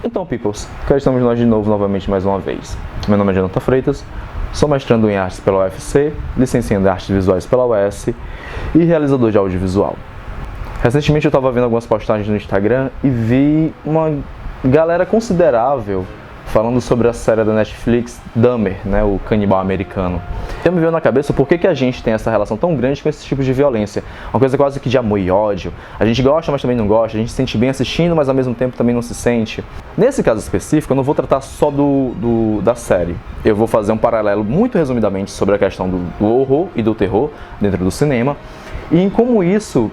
Então, peoples, cá estamos nós de novo, novamente, mais uma vez. Meu nome é Jonathan Freitas, sou mestrando em artes pela UFC, licenciando em artes visuais pela UES e realizador de audiovisual. Recentemente eu estava vendo algumas postagens no Instagram e vi uma galera considerável falando sobre a série da Netflix Dahmer, né, o canibal americano. Eu me veio na cabeça por que a gente tem essa relação tão grande com esse tipo de violência. Uma coisa quase que de amor e ódio. A gente gosta, mas também não gosta. A gente se sente bem assistindo, mas ao mesmo tempo também não se sente. Nesse caso específico, eu não vou tratar só da série. Eu vou fazer um paralelo muito resumidamente sobre a questão do horror e do terror dentro do cinema e em como isso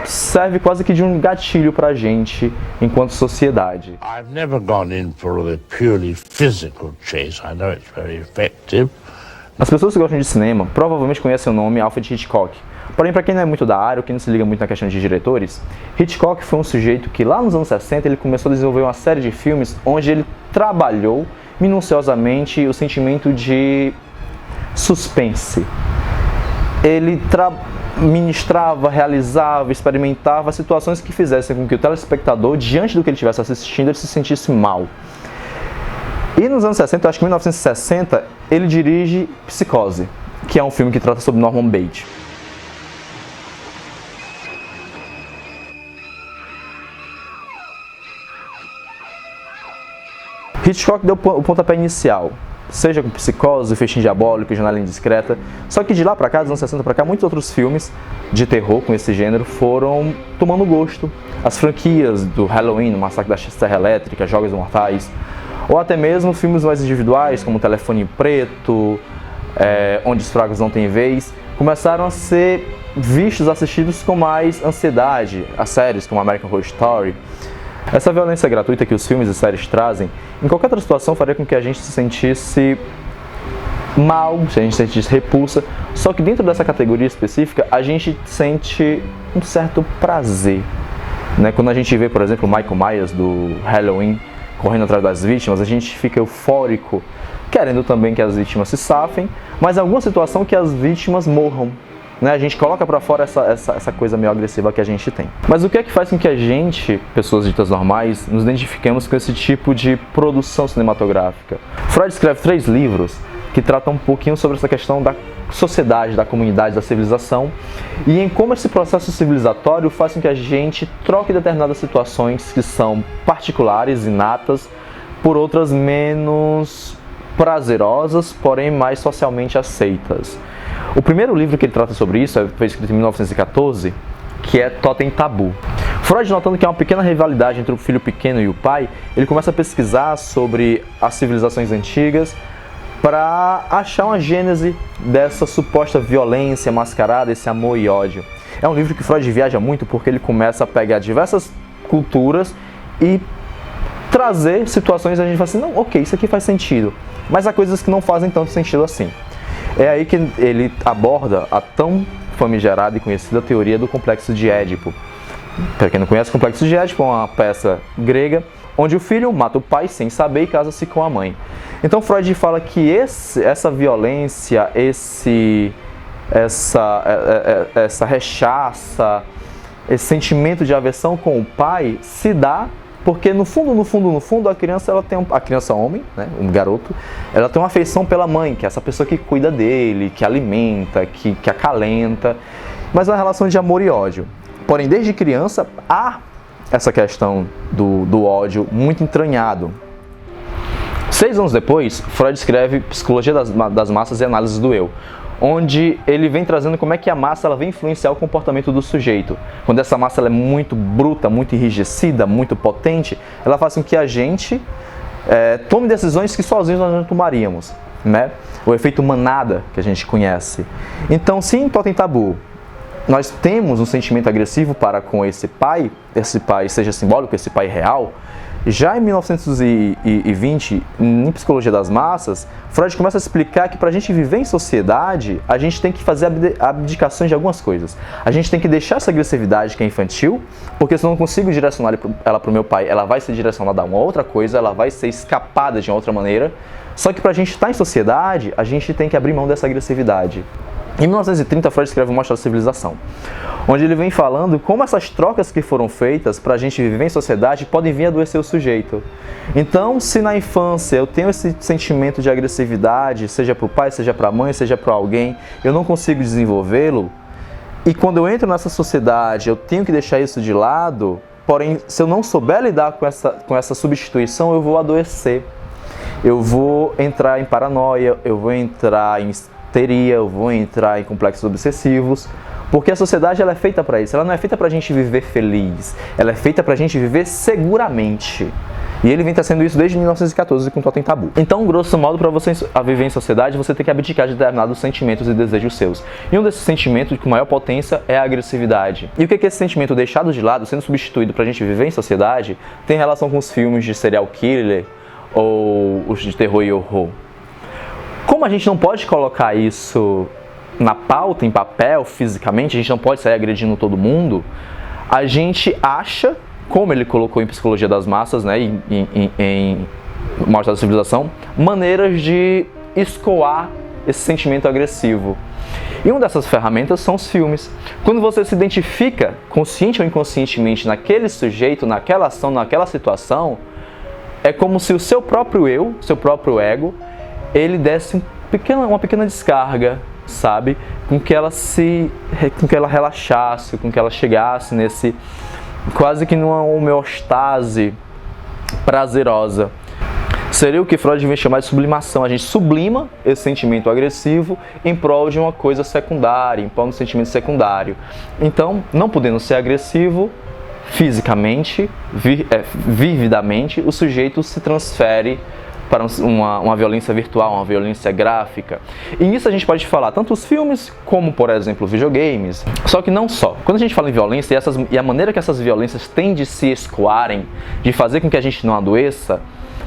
serve quase que de um gatilho pra gente enquanto sociedade. I've never gone in for a purely physical chase. I know it's very effective. As pessoas que gostam de cinema provavelmente conhecem o nome Alfred Hitchcock. Porém, para quem não é muito da área ou quem não se liga muito na questão de diretores, Hitchcock foi um sujeito que lá nos anos 60 ele começou a desenvolver uma série de filmes onde ele trabalhou minuciosamente o sentimento de suspense. Ele ministrava, realizava, experimentava situações que fizessem com que o telespectador, diante do que ele estivesse assistindo, ele se sentisse mal. E nos anos 60, acho que em 1960, ele dirige Psicose, que é um filme que trata sobre Norman Bates. Hitchcock deu o pontapé inicial, seja com Psicose, Festim Diabólico, Janela Indiscreta. Só que de lá pra cá, dos anos 60 pra cá, muitos outros filmes de terror com esse gênero foram tomando gosto. As franquias do Halloween, o Massacre da Serra Elétrica, Jogos Mortais, ou até mesmo filmes mais individuais, como Telefone Preto, Onde os Fracos Não Têm Vez, começaram a ser vistos, assistidos com mais ansiedade. As séries como American Horror Story. Essa violência gratuita que os filmes e séries trazem, em qualquer outra situação faria com que a gente se sentisse mal, se a gente se sentisse repulsa, só que dentro dessa categoria específica a gente sente um certo prazer, né? Quando a gente vê, por exemplo, o Michael Myers do Halloween correndo atrás das vítimas, a gente fica eufórico, querendo também que as vítimas se safem, mas em alguma situação que as vítimas morram. A gente coloca pra fora essa coisa meio agressiva que a gente tem. Mas o que é que faz com que a gente, pessoas ditas normais, nos identifiquemos com esse tipo de produção cinematográfica? Freud escreve 3 livros que tratam um pouquinho sobre essa questão da sociedade, da comunidade, da civilização e em como esse processo civilizatório faz com que a gente troque determinadas situações que são particulares, inatas, por outras menos prazerosas, porém mais socialmente aceitas. O primeiro livro que ele trata sobre isso foi escrito em 1914, que é Totem Tabu. Freud, notando que há uma pequena rivalidade entre o filho pequeno e o pai, ele começa a pesquisar sobre as civilizações antigas para achar uma gênese dessa suposta violência mascarada, esse amor e ódio. É um livro que Freud viaja muito porque ele começa a pegar diversas culturas e trazer situações onde a gente fala assim, não, ok, isso aqui faz sentido, mas há coisas que não fazem tanto sentido assim. É aí que ele aborda a tão famigerada e conhecida teoria do Complexo de Édipo. Para quem não conhece, o Complexo de Édipo é uma peça grega onde o filho mata o pai sem saber e casa-se com a mãe. Então Freud fala que essa violência, essa rechaça, esse sentimento de aversão com o pai se dá porque no fundo, a criança a criança homem, né, um garoto, ela tem uma afeição pela mãe, que é essa pessoa que cuida dele, que alimenta, que acalenta, mas é uma relação de amor e ódio. Porém, desde criança, há essa questão do ódio muito entranhado. 6 anos depois, Freud escreve Psicologia das Massas e Análise do Eu, onde ele vem trazendo como é que a massa ela vem influenciar o comportamento do sujeito. Quando essa massa ela é muito bruta, muito enrijecida, muito potente, ela faz com que a gente tome decisões que sozinhos nós não tomaríamos, né? O efeito manada que a gente conhece. Então, se em Totem Tabu nós temos um sentimento agressivo para com esse pai seja simbólico, esse pai real, já em 1920, em Psicologia das Massas, Freud começa a explicar que para a gente viver em sociedade, a gente tem que fazer abdicações de algumas coisas. A gente tem que deixar essa agressividade que é infantil, porque se eu não consigo direcionar ela para o meu pai, ela vai ser direcionada a uma outra coisa, ela vai ser escapada de uma outra maneira. Só que para a gente estar em sociedade, a gente tem que abrir mão dessa agressividade. Em 1930, Freud escreve O Mostra da Civilização, onde ele vem falando como essas trocas que foram feitas para a gente viver em sociedade podem vir a adoecer o sujeito. Então, se na infância eu tenho esse sentimento de agressividade, seja para o pai, seja para a mãe, seja para alguém, eu não consigo desenvolvê-lo, e quando eu entro nessa sociedade eu tenho que deixar isso de lado, porém, se eu não souber lidar com essa substituição, eu vou adoecer. Eu vou entrar em paranoia, eu vou entrar em histeria, eu vou entrar em complexos obsessivos, porque a sociedade ela é feita para isso, ela não é feita para a gente viver feliz, ela é feita para a gente viver seguramente. E ele vem trazendo isso desde 1914 com o Totem Tabu. Então, grosso modo, para você viver em sociedade, você tem que abdicar de determinados sentimentos e desejos seus. E um desses sentimentos com maior potência é a agressividade. E o que é esse sentimento deixado de lado, sendo substituído para a gente viver em sociedade, tem relação com os filmes de serial killer ou os de terror e horror. Como a gente não pode colocar isso na pauta, em papel, fisicamente, a gente não pode sair agredindo todo mundo, a gente acha, como ele colocou em Psicologia das Massas, né, em Mostra da Civilização, maneiras de escoar esse sentimento agressivo. E uma dessas ferramentas são os filmes. Quando você se identifica, consciente ou inconscientemente, naquele sujeito, naquela ação, naquela situação, é como se o seu próprio eu, seu próprio ego, ele desse uma pequena descarga, sabe? Com que ela relaxasse, com que ela chegasse nesse quase que numa homeostase prazerosa. Seria o que Freud vem chamar de sublimação. A gente sublima esse sentimento agressivo em prol de uma coisa secundária, em prol de um sentimento secundário. Então, não podendo ser agressivo fisicamente, vividamente, o sujeito se transfere para uma violência virtual, uma violência gráfica. E nisso a gente pode falar tanto os filmes como, por exemplo, videogames. Só que não só. Quando a gente fala em violência e a maneira que essas violências têm de se escoarem, de fazer com que a gente não adoeça,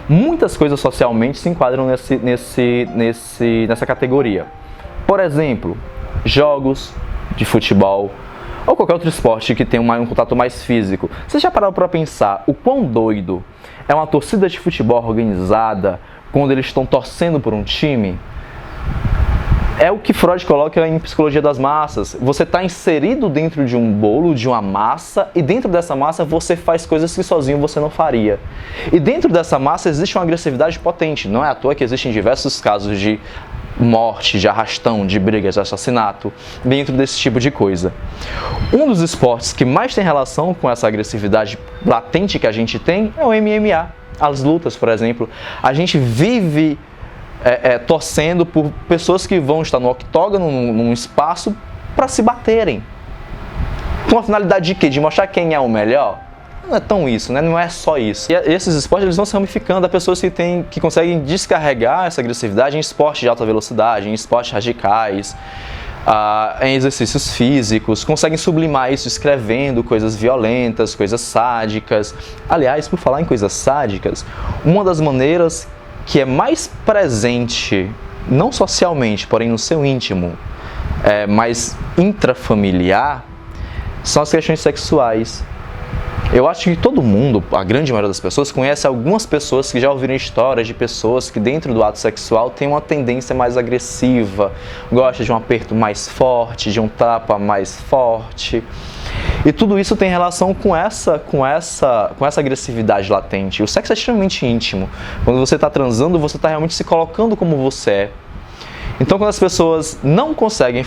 muitas coisas socialmente se enquadram nessa categoria. Por exemplo, jogos de futebol ou qualquer outro esporte que tenha um contato mais físico. Você já parou para pensar o quão doido é uma torcida de futebol organizada quando eles estão torcendo por um time? É o que Freud coloca em Psicologia das Massas. Você está inserido dentro de um bolo, de uma massa, e dentro dessa massa você faz coisas que sozinho você não faria. E dentro dessa massa existe uma agressividade potente. Não é à toa que existem diversos casos de morte, de arrastão, de brigas, de assassinato, dentro desse tipo de coisa. Um dos esportes que mais tem relação com essa agressividade latente que a gente tem é o MMA. As lutas, por exemplo. A gente vive torcendo por pessoas que vão estar no octógono, num espaço, para se baterem. Com a finalidade de quê? De mostrar quem é o melhor? Não é tão isso, né? Não é só isso. E esses esportes eles vão se ramificando a pessoas que conseguem descarregar essa agressividade em esportes de alta velocidade, em esportes radicais, em exercícios físicos, conseguem sublimar isso escrevendo coisas violentas, coisas sádicas. Aliás, por falar em coisas sádicas, uma das maneiras que é mais presente, não socialmente, porém no seu íntimo, mais intrafamiliar, são as questões sexuais. Eu acho que todo mundo, a grande maioria das pessoas, conhece algumas pessoas que já ouviram histórias de pessoas que dentro do ato sexual têm uma tendência mais agressiva, gosta de um aperto mais forte, de um tapa mais forte. E tudo isso tem relação com essa agressividade latente. O sexo é extremamente íntimo. Quando você está transando, você está realmente se colocando como você é. Então, quando as pessoas não conseguem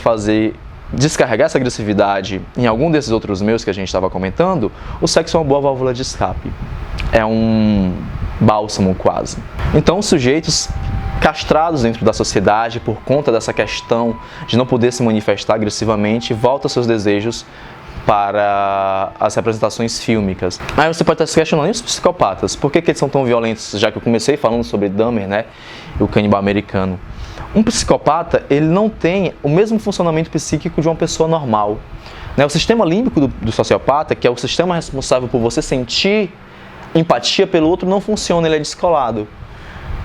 descarregar essa agressividade em algum desses outros meios que a gente estava comentando, o sexo é uma boa válvula de escape. É um bálsamo quase. Então, os sujeitos castrados dentro da sociedade por conta dessa questão de não poder se manifestar agressivamente, voltam seus desejos para as representações fílmicas. Aí você pode estar se questionando, e os psicopatas? Por que eles são tão violentos? Já que eu comecei falando sobre Dahmer, né, e o canibal americano. Um psicopata, ele não tem o mesmo funcionamento psíquico de uma pessoa normal. O sistema límbico do sociopata, que é o sistema responsável por você sentir empatia pelo outro, não funciona, ele é descolado.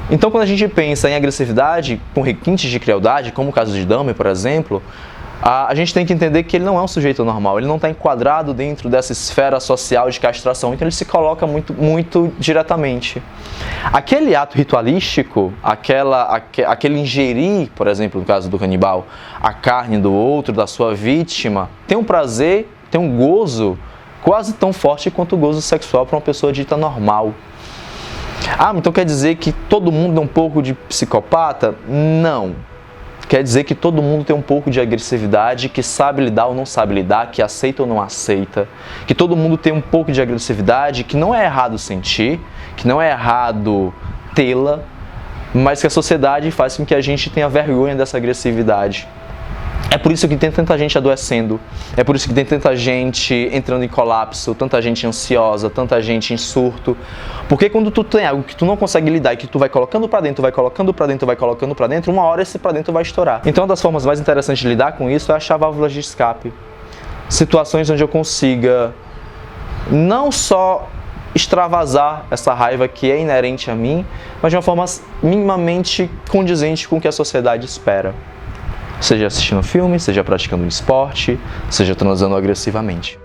Então, quando a gente pensa em agressividade com requintes de crueldade, como o caso de Dahmer, por exemplo, A gente tem que entender que ele não é um sujeito normal, ele não está enquadrado dentro dessa esfera social de castração, então ele se coloca muito diretamente. Aquele ato ritualístico, aquele ingerir, por exemplo, no caso do canibal, a carne do outro, da sua vítima, tem um prazer, tem um gozo quase tão forte quanto o gozo sexual para uma pessoa dita normal. Então quer dizer que todo mundo é um pouco de psicopata? Não. Quer dizer que todo mundo tem um pouco de agressividade, que sabe lidar ou não sabe lidar, que aceita ou não aceita. Que todo mundo tem um pouco de agressividade, que não é errado sentir, que não é errado tê-la, mas que a sociedade faz com que a gente tenha vergonha dessa agressividade. É por isso que tem tanta gente adoecendo, é por isso que tem tanta gente entrando em colapso, tanta gente ansiosa, tanta gente em surto. Porque quando tu tem algo que tu não consegue lidar e que tu vai colocando pra dentro, vai colocando pra dentro, vai colocando pra dentro, uma hora esse pra dentro vai estourar. Então uma das formas mais interessantes de lidar com isso é achar válvulas de escape. Situações onde eu consiga não só extravasar essa raiva que é inerente a mim, mas de uma forma minimamente condizente com o que a sociedade espera. Seja assistindo filme, seja praticando um esporte, seja transando agressivamente.